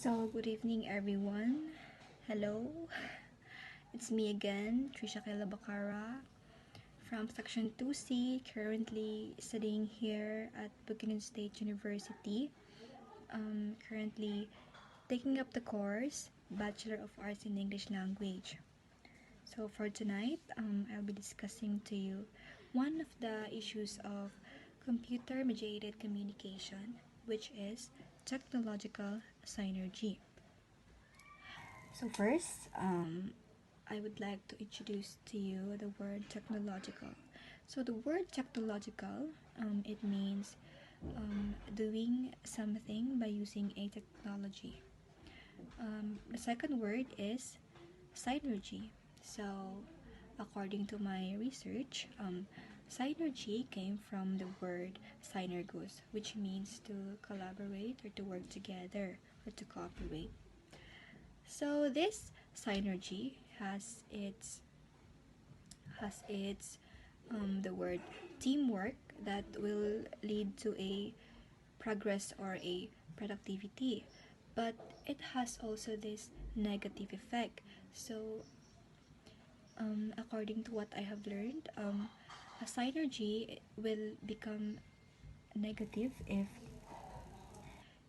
So, good evening everyone. Hello. It's me again, Trisha Bacara from Section 2C, currently studying here at Bukidnon State University. Currently taking up the course Bachelor of Arts in English Language. So, for tonight, I'll be discussing to you one of the issues of computer-mediated communication, which is technological synergy. So first, I would like to introduce to you the word technological. So the word technological, it means doing something by using a technology. The second word is synergy. So according to my research, synergy came from the word synergos, which means to collaborate or to work together or to cooperate. So this synergy has its the word teamwork that will lead to a progress or a productivity, but it has also this negative effect. So according to what I have learned, a synergy will become negative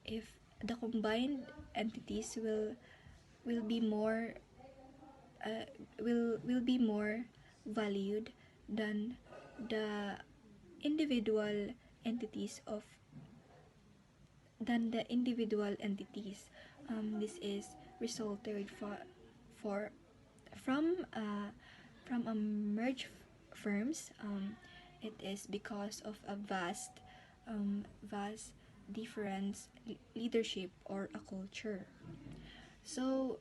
if the combined entities will be more uh, will be more valued than the individual entities of than the individual entities. This is resulted for from from a merge firms. It is because of a vast difference leadership or a culture. So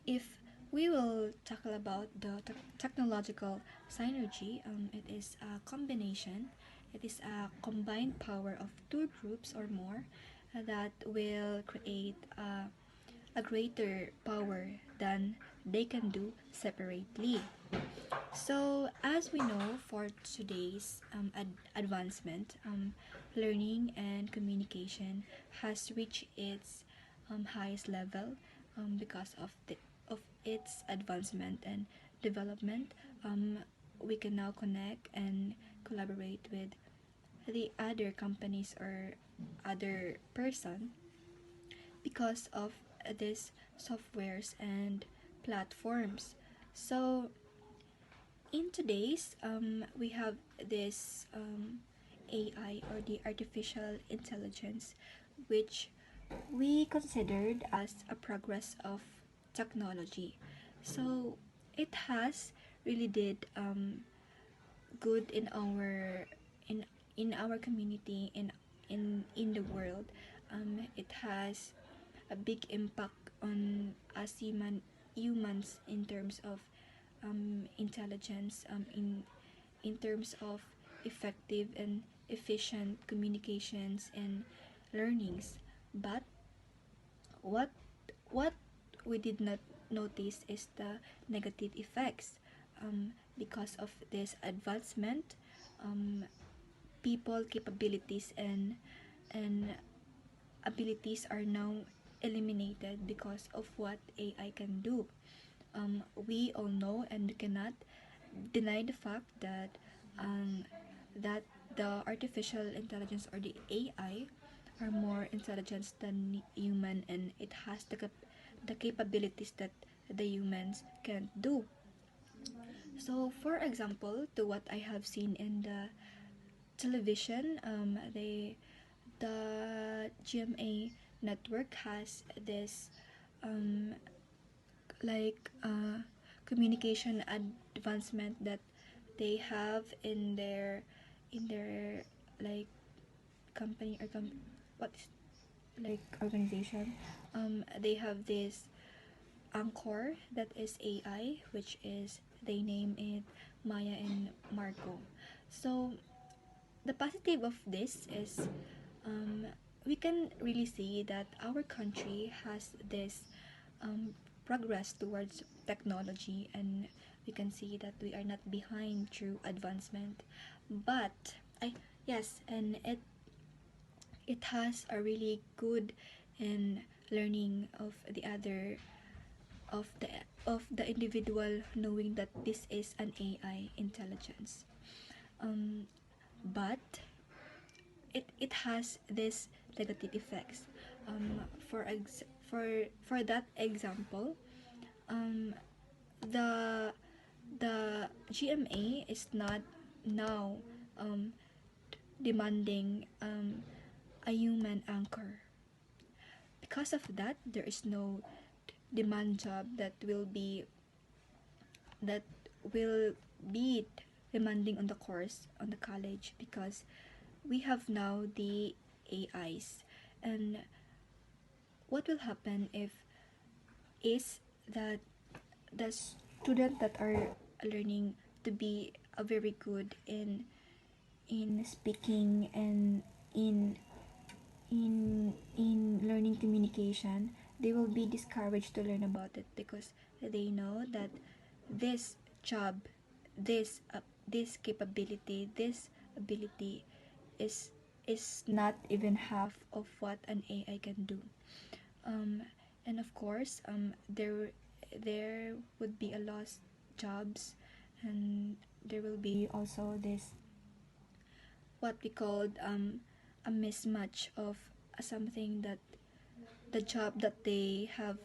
if we will tackle about the technological synergy, it is a combination, it is a combined power of two groups or more that will create a greater power than they can do separately. So, as we know, for today's advancement, learning and communication has reached its highest level because of its advancement and development. We can now connect and collaborate with the other companies or other person because of these softwares and platforms. So in today's we have this AI or the artificial intelligence, which we considered as a progress of technology. So it has really did good in in our community in the world. It has a big impact on us humans in terms of intelligence, in terms of effective and efficient communications and learnings. But what what we did not notice is the negative effects. Because of this advancement, people capabilities and abilities are now eliminated because of what AI can do. We all know and cannot deny the fact um, that the artificial intelligence or the AI are more intelligent than human, and it has the capabilities that the humans can't do. So, for example, to what I have seen in the television, the GMA network has this um, like communication advancement that they have in their like company or what is like organization. They have this anchor that is AI, which is they name it Maya and Marco. So the positive of this is um, we can really see that our country has this um, progress towards technology, and we can see that we are not behind through advancement. But I yes, and it has a really good and learning of the other, of the individual knowing that this is an AI intelligence. But it has this negative effects. For that example, um, the the GMA is not now um, demanding a human anchor. Because of that, there is no demand job that will be demanding on the course on the college, because we have now the AIs. And what will happen if is that the student that are learning to be a very good in speaking and in in learning communication, they will be discouraged to learn about it, because they know that this job, this capability, this ability is not even half of what an AI can do. um, and of course, there would be a lost jobs, and there will be also this what we called a mismatch of something that the job that they have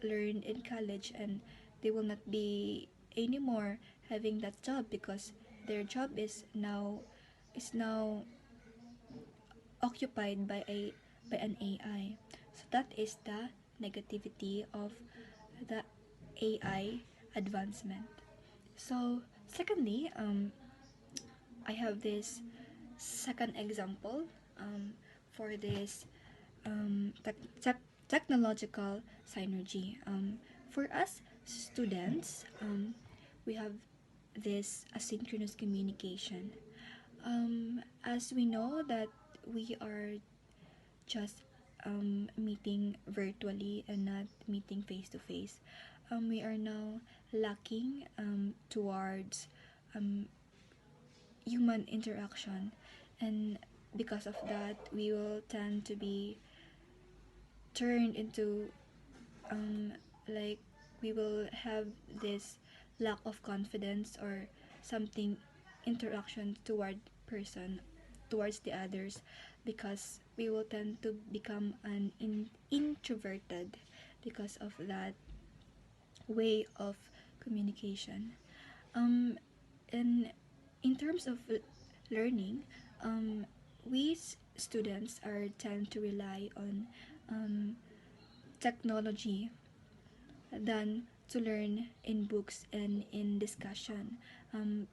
learned in college, and they will not be anymore having that job, because their job is now occupied by an AI. So that is the negativity of the AI advancement. So secondly, I have this second example for this technological synergy. For us students, we have this asynchronous communication. As we know that we are just meeting virtually and not meeting face to face, we are now lacking towards um, human interaction, and because of that, we will tend to be turned into um, like we will have this lack of confidence or something interaction toward person towards the others, because we will tend to become an introverted because of that way of communication. And in terms of learning, we students are tend to rely on um, technology than to learn in books and in discussion,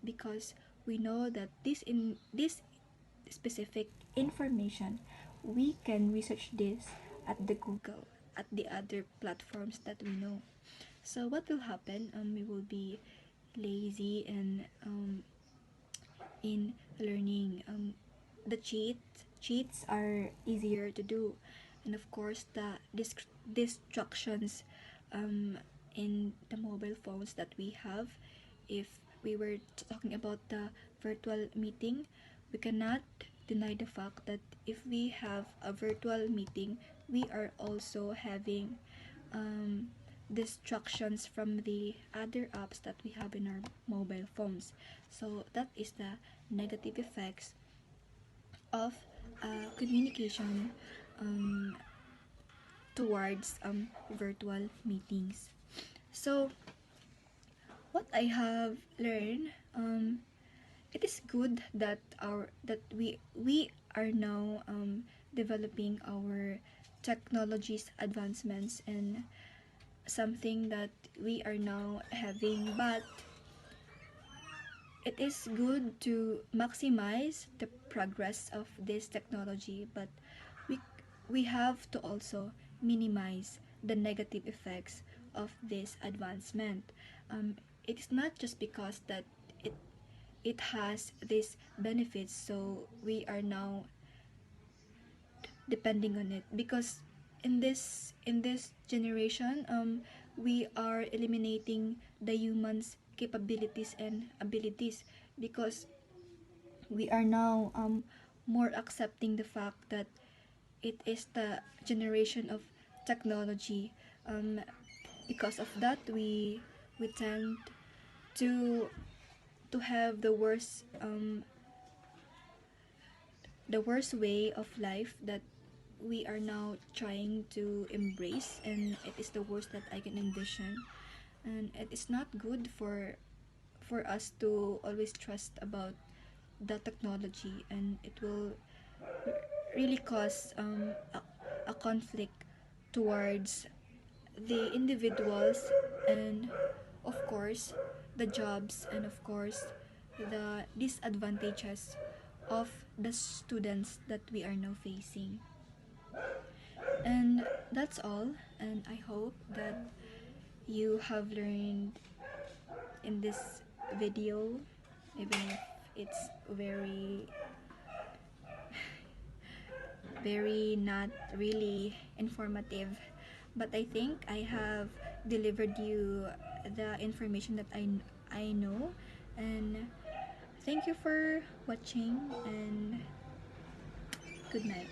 because we know that this specific information, we can research this at the Google, at the other platforms that we know. So what will happen, we will be lazy and in learning. The cheats are easier to do, and of course the distractions um, in the mobile phones that we have. If we were talking about the virtual meeting, we cannot deny the fact that if we have a virtual meeting, we are also having um, distractions from the other apps that we have in our mobile phones. So that is the negative effects of communication um, towards virtual meetings. So what I have learned, it is good that we are now developing our technologies advancements and something that we are now having, but it is good to maximize the progress of this technology, but we we have to also minimize the negative effects of this advancement. It is not just because that it it has these benefits, so we are now depending on it, because in this generation, we are eliminating the humans capabilities and abilities, because we are now more accepting the fact that it is the generation of technology. Because of that, we tend to have the worst way of life that we are now trying to embrace, and it is the worst that I can envision. And it is not good for us to always trust about the technology, and it will really cause a conflict towards the individuals, and of course the jobs, and of course the disadvantages of the students that we are now facing. And that's all, and I hope that you have learned in this video, even if it's very not really informative, but I think I have delivered you the information that I know. And thank you for watching, and good night.